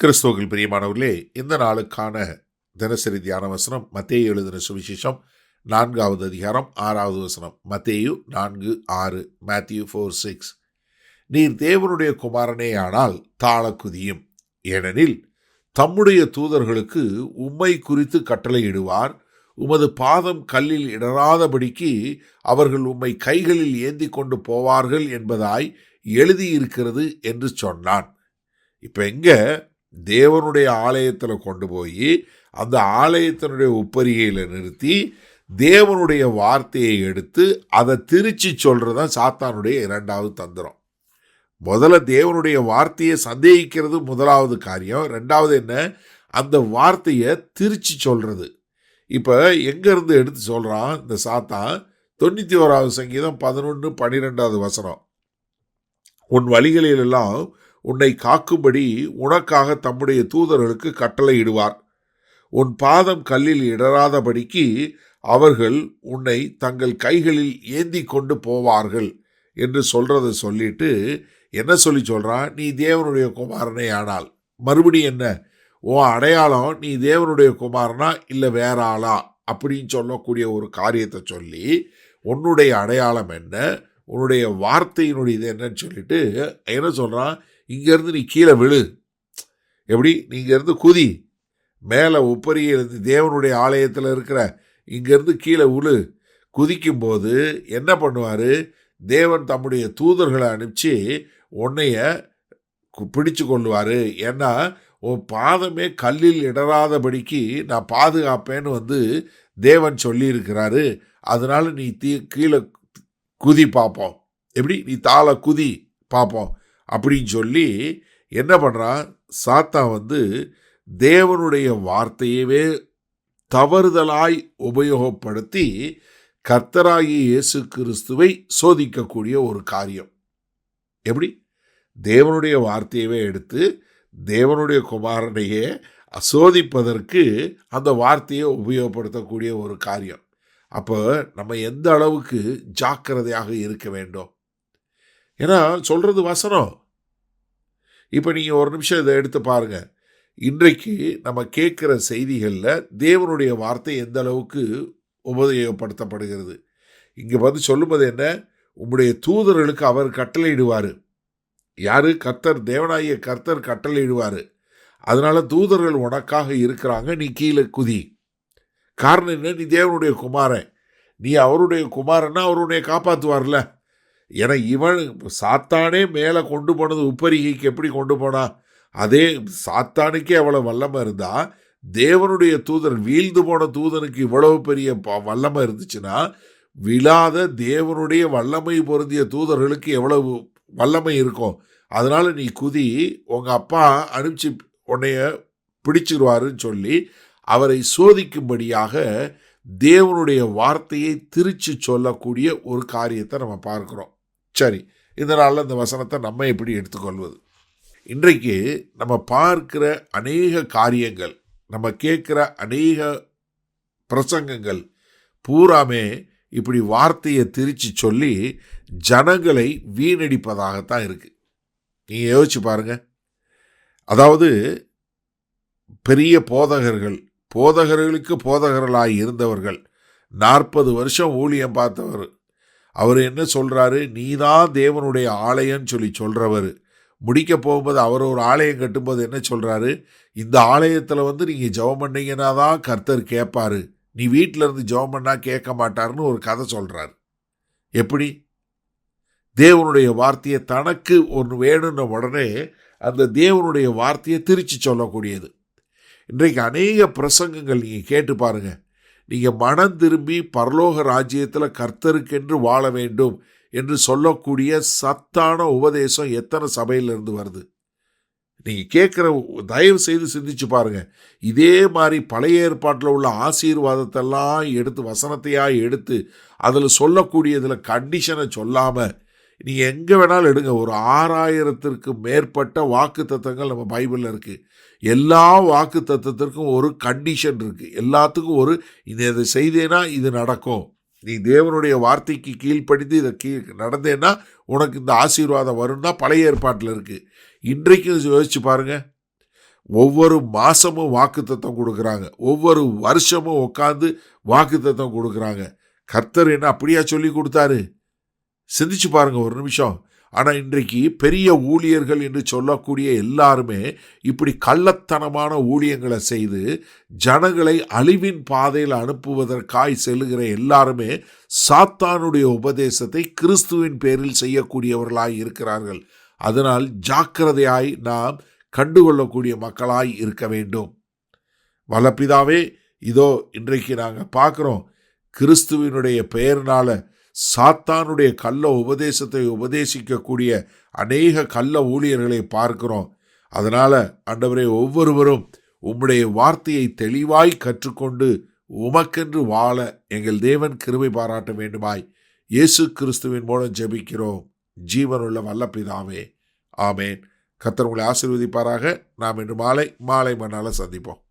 கிறிஸ்துவுக்குள் பிரியமானவர்களே, இந்த நாளுக்கான தினசரி தியான வசனம் மத்தேயு எழுதின சுவிசேஷம் 4வது அதிகாரம் 6வது வசனம். மத்தேயு 4:6, Matthew 4:6. நீர் தேவனுடைய குமாரனேயானால் தாழ குதியும், ஏனெனில் தம்முடைய தூதர்களுக்கு உம்மை குறித்து கட்டளையிடுவார். உமது பாதம் கல்லில் இடராதபடிக்கு அவர்கள் உம்மை கைகளில் ஏந்தி கொண்டு போவார்கள் என்பதாய் எழுதியிருக்கிறது என்று சொன்னான். இப்ப எங்க தேவனுடைய ஆலயத்தில் கொண்டு போய் அந்த ஆலயத்தினுடைய உப்பரிகையில் நிறுத்தி தேவனுடைய வார்த்தையை எடுத்து அதை திருச்சி சொல்றதுதான் சாத்தானுடைய இரண்டாவது தந்திரம். முதல்ல தேவனுடைய வார்த்தையை சந்தேகிக்கிறது முதலாவது காரியம். ரெண்டாவது என்ன? அந்த வார்த்தையை திருச்சி சொல்றது. இப்ப எங்க இருந்து எடுத்து சொல்றான் இந்த சாத்தான்? 91வது சங்கீதம் 11-12வது வசனம். உன் வழிகளிலெல்லாம் உன்னை காக்கும்படி உனக்காக தம்முடைய தூதர்களுக்கு கட்டளையிடுவார். உன் பாதம் கல்லில் இடராதபடிக்கு அவர்கள் உன்னை தங்கள் கைகளில் ஏந்தி கொண்டு போவார்கள் என்று சொல்றதை சொல்லிட்டு என்ன சொல்லி சொல்றான்? நீ தேவனுடைய குமாரனே ஆனால். மறுபடியும் என்ன? உன் அடையாளம் நீ தேவனுடைய குமாரனா இல்லை வேற ஆளா அப்படின்னு சொல்லக்கூடிய ஒரு காரியத்தை சொல்லி உன்னுடைய அடையாளம் என்ன, உன்னுடைய வார்த்தையினுடைய இது என்னன்னு சொல்லிட்டு என்ன சொல்றான்? இங்கேருந்து நீ கீழே விழு. எப்படி? நீங்க இருந்து குதி, மேலே உப்பரியிலிருந்து தேவனுடைய ஆலயத்தில் இருக்கிற இங்கேருந்து கீழே விழு. குதிக்கும்போது என்ன பண்ணுவார்? தேவன் தம்முடைய தூதர்களை அனுப்பிச்சு உன்னைய பிடிச்சு கொள்ளுவார். ஏன்னா உன் பாதமே கல்லில் இடராதபடிக்கு நான் பாதுகாப்பேன்னு தேவன் சொல்லியிருக்கிறாரு. அதனால நீ கீழே குதி பார்ப்போம். எப்படி? நீ தாழ குதி பார்ப்போம் அப்படின்னு சொல்லி என்ன பண்ணுறான் சாத்தான்? தேவனுடைய வார்த்தையவே தவறுதலாய் உபயோகப்படுத்தி கர்த்தராகிய இயேசு கிறிஸ்துவை சோதிக்கக்கூடிய ஒரு காரியம். எப்படி? தேவனுடைய வார்த்தையவே எடுத்து தேவனுடைய குமாரனையே சோதிப்பதற்கு அந்த வார்த்தையை உபயோகப்படுத்தக்கூடிய ஒரு காரியம். அப்போ நம்ம எந்த அளவுக்கு ஜாக்கிரதையாக இருக்க வேண்டும்? ஏன்னா சொல்றது வசனம். இப்போ நீங்கள் ஒரு நிமிஷம் இதை எடுத்து பாருங்க. இன்றைக்கு நம்ம கேட்குற செய்திகளில் தேவனுடைய வார்த்தை எந்த அளவுக்கு உபயோகப்படுத்தப்படுகிறது? இங்கே சொல்லும்போது என்ன? உம்முடைய தூதர்களுக்கு அவர் கட்டளையிடுவார். யாரு? கர்த்தர், தேவனாகிய கர்த்தர் கட்டளையிடுவார். அதனால தூதர்கள் உனக்காக இருக்கிறாங்க, நீ கீழே குதி. காரணம் என்ன? நீ தேவனுடைய குமாரன். நீ அவருடைய குமாரன்னா அவர் உன்னை காப்பாற்றுவார்ல. ஏன்னா இவன் சாத்தானே மேலே கொண்டு போனது உப்பரிகைக்கு எப்படி கொண்டு போனா? அதே சாத்தானுக்கே அவ்வளோ வல்லமை இருந்தா தேவனுடைய தூதர், வீழ்ந்து போன தூதனுக்கு இவ்வளவு பெரிய வல்லமை இருந்துச்சுன்னா விழாத தேவனுடைய வல்லமை பொருந்திய தூதர்களுக்கு எவ்வளவு வல்லமை இருக்கும்? அதனால நீ குதி, உங்கள் அப்பா அனுப்பிச்சு உன்னைய பிடிச்சிருவாருன்னு சொல்லி அவரை சோதிக்கும்படியாக தேவனுடைய வார்த்தையை திருச்சி சொல்லக்கூடிய ஒரு காரியத்தை நம்ம பார்க்கிறோம். சரி, இதனால இந்த வசனத்தை நம்ம எப்படி எடுத்துக்கொள்வது? இன்றைக்கு நம்ம பார்க்கிற அநேக காரியங்கள், நம்ம கேட்குற அநேக பிரசங்கங்கள் பூராமே இப்படி வார்த்தையை திருச்சி சொல்லி ஜனங்களை வீணடிப்பதாகத்தான் இருக்கு. நீங்கள் யோசிச்சு பாருங்க. அதாவது பெரிய போதகர்களுக்கு போதகர்களாய் இருந்தவர்கள், 40 வருஷம் ஊழியம் பார்த்தவர், அவர் என்ன சொல்றாரு? நீதான் தேவனுடைய ஆலயம்னு சொல்லி சொல்றவர். முடிக்க போகும்போது அவர் ஒரு ஆலயம் கட்டும்போது என்ன சொல்றாரு? இந்த ஆலயத்தில் நீங்கள் ஜெபம் பண்ணீங்கன்னா தான் கர்த்தர் கேட்பாரு, நீ வீட்டில் இருந்து ஜெபம் பண்ணா கேட்க மாட்டாருன்னு ஒரு கதை சொல்றாரு. எப்படி? தேவனுடைய வார்த்தையை தனக்கு ஒன்று வேணும்ன உடனே அந்த தேவனுடைய வார்த்தையை திருச்சி சொல்லக்கூடியது. இன்றைக்கு அநேக பிரசங்கங்கள் நீங்கள் கேட்டு பாருங்க. நீங்கள் மனம் திரும்பி பரலோக ராஜ்யத்தில் கர்த்தருக்கென்று வாழ வேண்டும் என்று சொல்லக்கூடிய சத்தான உபதேசம் எத்தனை சபையிலிருந்து வருது? நீங்கள் கேட்குற, தயவு செய்து சிந்திச்சு பாருங்க. இதே மாதிரி பழைய ஏற்பாட்டில் உள்ள ஆசீர்வாதத்தெல்லாம் எடுத்து வசனத்தையாக எடுத்து அதில் சொல்லக்கூடியதில் கண்டிஷனை சொல்லாமல் நீங்கள் எங்கே வேணாலும் எடுங்க. ஒரு 6000த்திற்கு மேற்பட்ட வாக்கு தத்தங்கள் நம்ம பைபிளில் இருக்குது. எல்லா வாக்கு தத்தத்திற்கும் ஒரு கண்டிஷன் இருக்குது. எல்லாத்துக்கும் ஒரு, இதை செய்தேன்னா இது நடக்கும், நீ தேவனுடைய வார்த்தைக்கு கீழ்ப்படிந்து இதை நடந்தேன்னா உனக்கு இந்த ஆசீர்வாதம் வரும் தான் பழைய ஏற்பாட்டில் இருக்குது. இன்றைக்கு யோசிச்சு பாருங்க. ஒவ்வொரு மாசமும் வாக்குத்தத்தம் கொடுக்குறாங்க, ஒவ்வொரு வருஷமும் உட்கார்ந்து வாக்குத்தத்தம் கொடுக்குறாங்க. கர்த்தர் என்ன அப்படியா சொல்லி கொடுத்தாரு? சிந்திச்சு பாருங்க ஒரு நிமிஷம். ஆனா இன்றைக்கு பெரிய ஊழியர்கள் என்று சொல்லக்கூடிய எல்லாருமே இப்படி கள்ளத்தனமான ஊழியங்களை செய்து ஜனங்களை அழிவின் பாதையில் அனுப்புவதற்காய் செல்லுகிற எல்லாருமே சாத்தானுடைய உபதேசத்தை கிறிஸ்துவின் பேரில் செய்யக்கூடியவர்களாய் இருக்கிறார்கள். அதனால் ஜாக்கிரதையாய் நாம் கண்டுகொள்ளக்கூடிய மக்களாய் இருக்க வேண்டும். வல்லபிதாவே, இதோ இன்றைக்கு நாங்கள் பார்க்குறோம், கிறிஸ்துவினுடைய பெயர்னால சாத்தானுடைய கள்ள உபதேசத்தை உபதேசிக்கக்கூடிய அநேக கள்ள ஊழியர்களை பார்க்கிறோம். அதனால ஆண்டவரே, ஒவ்வொருவரும் உம்முடைய வார்த்தையை தெளிவாய் கற்றுக்கொண்டு உமக்கென்று வாழ எங்கள் தேவன் கிருபை பாராட்ட வேண்டுமாய் இயேசு கிறிஸ்துவின் மூலம் ஜெபிக்கிறோம் ஜீவனுள்ள வல்ல பிதாவே, ஆமேன். கர்த்தர் உங்களை ஆசீர்வதிப்பாராக. நாம் இன்று மாலை மண்ணால சந்திப்போம்.